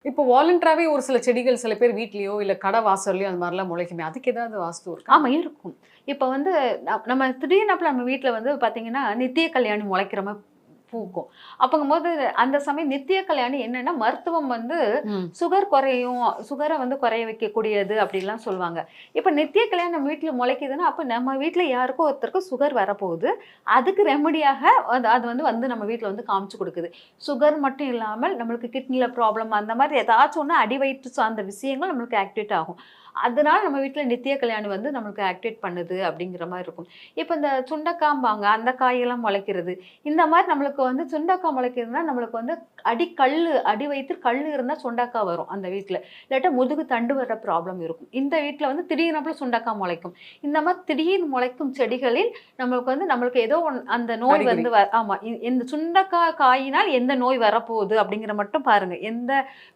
இப்போ வாலண்டராவே ஒரு சில செடிகள் சில பேர் வீட்லயோ இல்ல கடை வாசல்லயோ அந்த மாதிரிலாம் முளைக்குமே. அதுக்கு ஏதாவது வாஸ்து இருக்கா? ஆமா இருக்கும். இப்ப வந்து நம்ம திடீர்னு நம்ம வீட்ல வந்து பார்த்தீங்கன்னா, நித்திய கல்யாணி முளைக்கிற மாரி பூக்கும். அப்பங்கும்போது அந்த சமயம் நித்திய கல்யாணி என்னன்னா, மருத்துவம் வந்து ம். சுகர் குறையும், சுகர வந்து குறைய வைக்கக்கூடியது அப்படிலாம் சொல்லுவாங்க. இப்ப நித்திய கல்யாணி நம்ம வீட்ல முளைக்குதுன்னா, அப்ப நம்ம வீட்ல யாருக்கோ ஒருத்தருக்கு சுகர் வரப்போகுது. அதுக்கு ரெமடியாக அது அது வந்து நம்ம வீட்ல வந்து காமிச்சு குடுக்குது. சுகர் மட்டும் இல்லாமல் நம்மளுக்கு கிட்னில ப்ராப்ளம் அந்த மாரி ஏதாச்சும் ஒண்ணு அடிவயிற்று சார்ந்த விஷயங்கள் நம்மளுக்கு ஆக்டிவேட் ஆகும். அதனால நம்ம வீட்ல நித்திய கல்யாணி வந்து நம்மளுக்கு ஆக்டிவேட் பண்ணுது அப்படிங்கிற மாரி இருக்கும். இப்ப இந்த சுண்டைக்காம்பாங்க, அந்த காயெல்லாம் முளைக்கிறது. இந்த மாரி நம்மளுக்கு வந்து சுண்டக்காய் முளைக்குதுன்னா, நம்மளுக்கு வந்து அடி வயித்துல கல்லு இருந்தா சுண்டக்காய் வரும் அந்த வீட்ல. இல்லாட்டா முதுகு தண்டு வர ப்ராப்ளம் இருக்கும். இந்த வீட்ல வந்து திடீர்னாப்புல சுண்டக்காய் முளைக்கும். இந்த மாரி திடீர்னு முளைக்கும் செடிகளில் நம்மளுக்கு ஏதோ அந்த நோய் அறிகுறி. வந்து ஆமா. இந்த சுண்டக்காய் காயினால் எந்த நோய் வரப்போகுது அப்படிங்கிற மட்டும் பாருங்க. எந்த